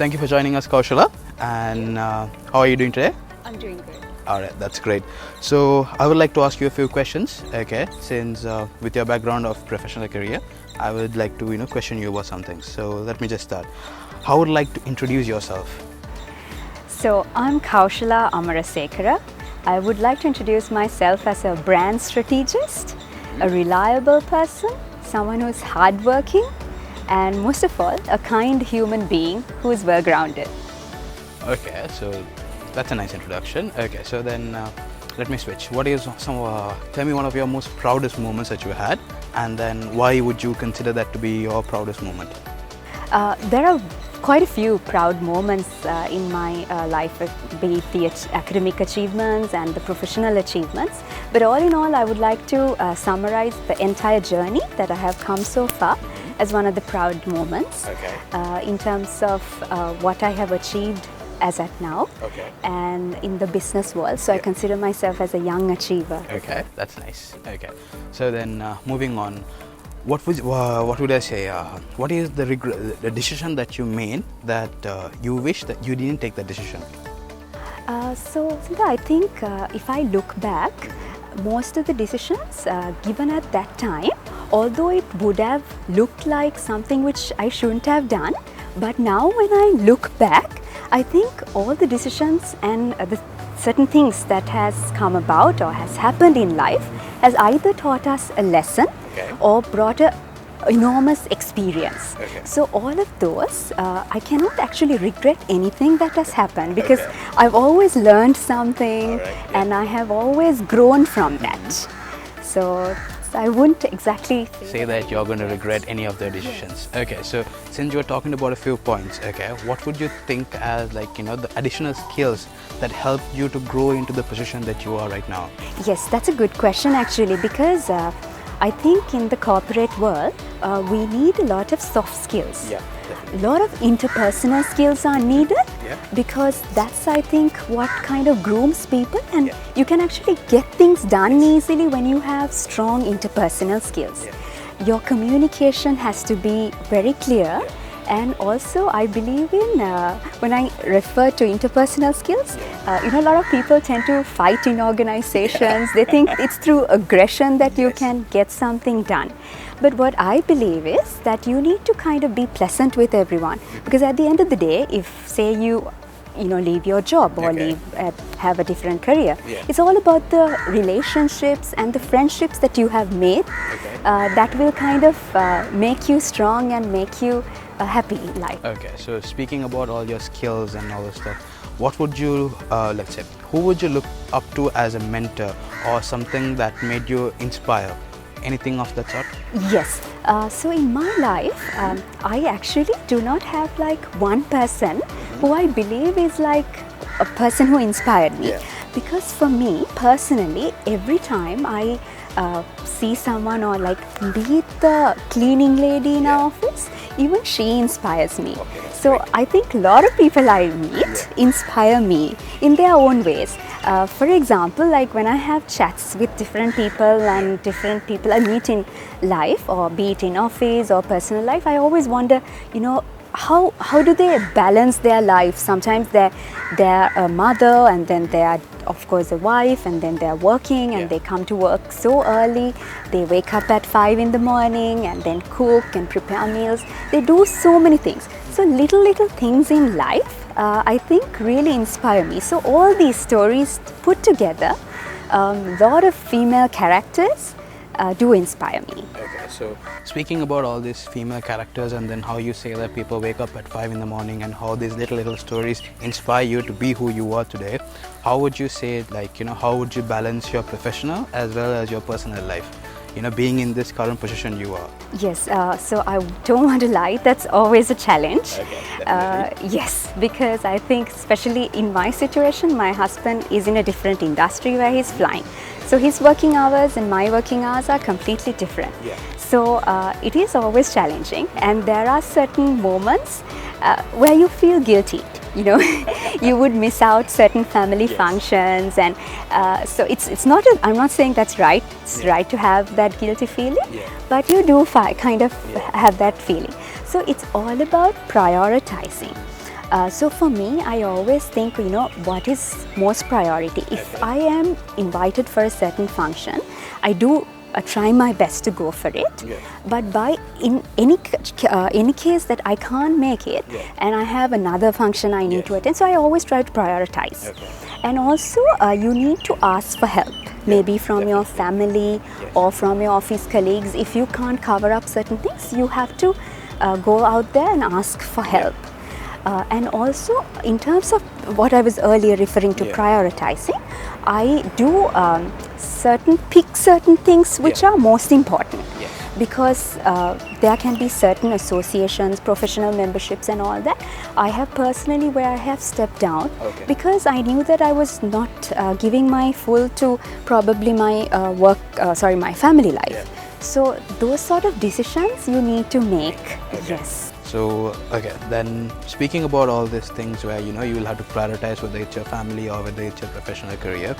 thank you for joining us, Kaushala. And how are you doing today? I'm doing great. All right, that's great. So I would like to ask you a few questions. Okay, since with your background of professional career, I would like to question you about something. So let me just start. How would you like to introduce yourself? So I'm Kaushala Amarasekara. I would like to introduce myself as a brand strategist, a reliable person, someone who's hardworking, and most of all, a kind human being who is well-grounded. Okay, so that's a nice introduction. Okay, so then let me switch. What is tell me one of your most proudest moments that you had, and then why would you consider that to be your proudest moment? There are quite a few proud moments in my life, be it the academic achievements and the professional achievements. But all in all, I would like to summarize the entire journey that I have come so far as one of the proud moments. Okay. In terms of what I have achieved as at now, Okay. and in the business world. So I Yeah. consider myself as a young achiever. Okay, that's nice. Okay, so then moving on, what would I say? What is the decision that you made that you wish that you didn't take that decision? So Sindha, I think if I look back, most of the decisions given at that time, although it would have looked like something which I shouldn't have done, but now when I look back, I think all the decisions and the certain things that has come about or has happened in life has either taught us a lesson Okay. or brought a enormous experience. Okay. So all of those, I cannot actually regret anything that has happened because Okay. I've always learned something. All right, yeah. And I have always grown from that. So I wouldn't exactly Say that you're going to regret any of their decisions. Okay, so since you're talking about a few points, okay, what would you think as the additional skills that helped you to grow into the position that you are right now? Yes, that's a good question actually, because I think in the corporate world, we need a lot of soft skills. Yeah, A lot of interpersonal skills are needed Yeah. because that's, I think, what kind of grooms people, and Yeah. you can actually get things done easily when you have strong interpersonal skills. Yeah. Your communication has to be very clear. And also, I believe in, when I refer to interpersonal skills, a lot of people tend to fight in organizations. They think it's through aggression that you Yes. can get something done. But what I believe is that you need to kind of be pleasant with everyone. Because at the end of the day, if say you leave your job or Okay. have a different career, Yeah. it's all about the relationships and the friendships that you have made that will kind of make you strong and make you happy in life. Okay, so speaking about all your skills and all this stuff, what would you, let's say, who would you look up to as a mentor or something that made you inspire? Anything of that sort? Yes. So in my life, I actually do not have like one person who I believe is like a person who inspired me. Yeah. Because for me personally, every time I see someone, or like be it the cleaning lady in our office, even she inspires me. Okay, that's So great. I think a lot of people I meet inspire me in their own ways. For example, like when I have chats with different people and different people I meet in life, or be it in office or personal life, I always wonder, how do they balance their life? Sometimes they're a mother, and then they are of course a wife, and then they're working, and Yeah. they come to work so early. They wake up at 5 in the morning and then cook and prepare meals. They do so many things. So little things in life I think really inspire me. So all these stories put together, a lot of female characters do inspire me. Okay, so speaking about all these female characters, and then how you say that people wake up at 5 in the morning, and how these little stories inspire you to be who you are today, how would you say, how would you balance your professional as well as your personal life? Being in this current position you are. Yes, so I don't want to lie, that's always a challenge. Okay, definitely. Yes, because I think especially in my situation, my husband is in a different industry where he's flying. So his working hours and my working hours are completely different. Yeah. So it is always challenging, and there are certain moments where you feel guilty. You would miss out certain family Yes. functions, and so it's not. I'm not saying that's right. It's Yeah. right to have that guilty feeling, Yeah. but you do kind of Yeah. have that feeling. So it's all about prioritizing. So for me, I always think, what is most priority. If I am invited for a certain function, I do try my best to go for it. But in any case that I can't make it, and I have another function I need to attend, so I always try to prioritize. And also, you need to ask for help. Maybe from your family or from your office colleagues. If you can't cover up certain things, you have to go out there and ask for help. And also, in terms of what I was earlier referring to prioritizing, I do pick certain things which are most important. Because there can be certain associations, professional memberships and all that. I have personally where I have stepped down because I knew that I was not giving my full to probably my my family life. So those sort of decisions you need to make. Yes. So, okay, then speaking about all these things where you will have to prioritize whether it's your family or whether it's your professional career,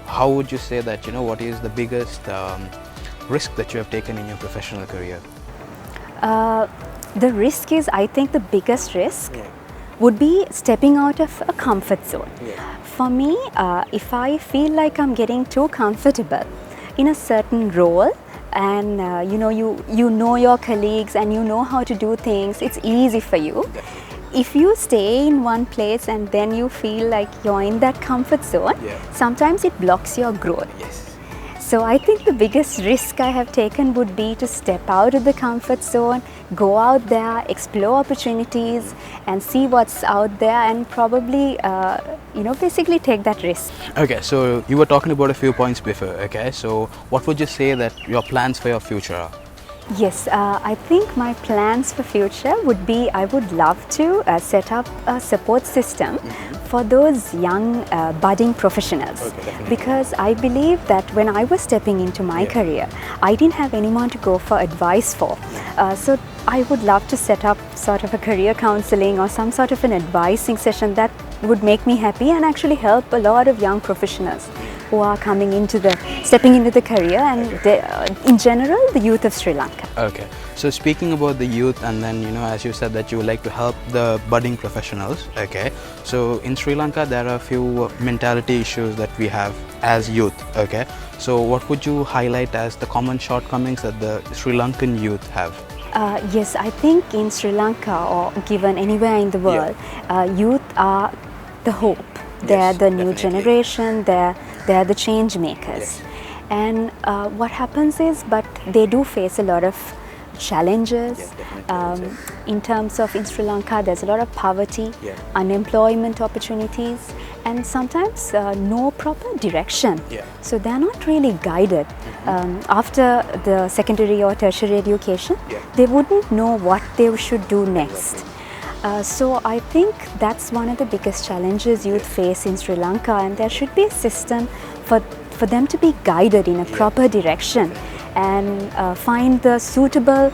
how would you say that, what is the biggest risk that you have taken in your professional career? The risk is, I think the biggest risk would be stepping out of a comfort zone. For me, if I feel like I'm getting too comfortable in a certain role, and you know your colleagues and you know how to do things, it's easy for you. If you stay in one place and then you feel like you're in that comfort zone, sometimes it blocks your growth. So I think the biggest risk I have taken would be to step out of the comfort zone, go out there, explore opportunities and see what's out there, and probably basically take that risk. Okay, so you were talking about a few points before, okay, so what would you say that your plans for your future are? Yes, I think my plans for future would be, I would love to set up a support system for those young budding professionals, because I believe that when I was stepping into my career, I didn't have anyone to go for advice for. So I would love to set up sort of a career counseling or some sort of an advising session that would make me happy and actually help a lot of young professionals who are stepping into the career and in general the youth of Sri Lanka. Okay, so speaking about the youth, and then as you said that you would like to help the budding professionals, okay, so in Sri Lanka there are a few mentality issues that we have as youth, okay, so what would you highlight as the common shortcomings that the Sri Lankan youth have? Yes, I think in Sri Lanka or given anywhere in the world, youth are the hope. They're the new generation, they're the change makers. And what happens is, but they do face a lot of challenges. In terms of in Sri Lanka, there's a lot of poverty, unemployment opportunities, and sometimes no proper direction. So they're not really guided. After the secondary or tertiary education, they wouldn't know what they should do next. So I think that's one of the biggest challenges youth face in Sri Lanka, and there should be a system for them to be guided in a proper direction and find the suitable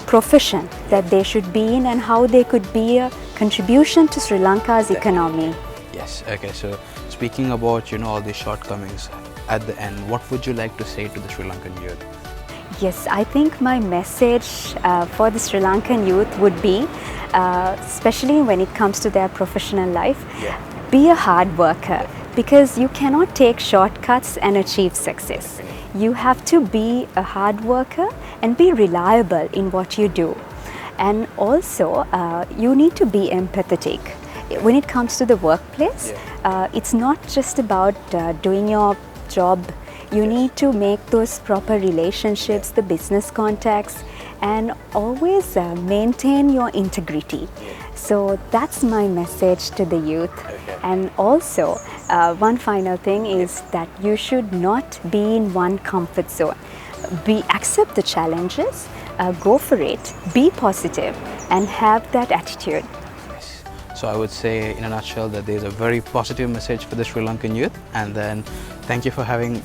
profession that they should be in and how they could be a contribution to Sri Lanka's economy. Yes, okay, so speaking about all these shortcomings, at the end, what would you like to say to the Sri Lankan youth? Yes, I think my message for the Sri Lankan youth would be, especially when it comes to their professional life, be a hard worker, because you cannot take shortcuts and achieve success. You have to be a hard worker and be reliable in what you do. And also, you need to be empathetic. When it comes to the workplace, it's not just about doing your job. You need to make those proper relationships, the business contacts, and always maintain your integrity. So that's my message to the youth. And also, one final thing is that you should not be in one comfort zone. Accept the challenges, go for it, be positive, and have that attitude. So I would say in a nutshell that there's a very positive message for the Sri Lankan youth, and then thank you for having,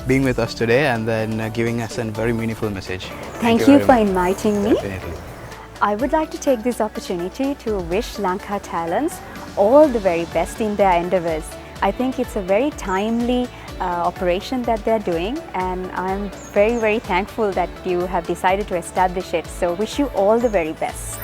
being with us today and then giving us a very meaningful message. Thank you for inviting me. Definitely. I would like to take this opportunity to wish Lanka Talents all the very best in their endeavors. I think it's a very timely operation that they're doing, and I'm very, very thankful that you have decided to establish it. So wish you all the very best.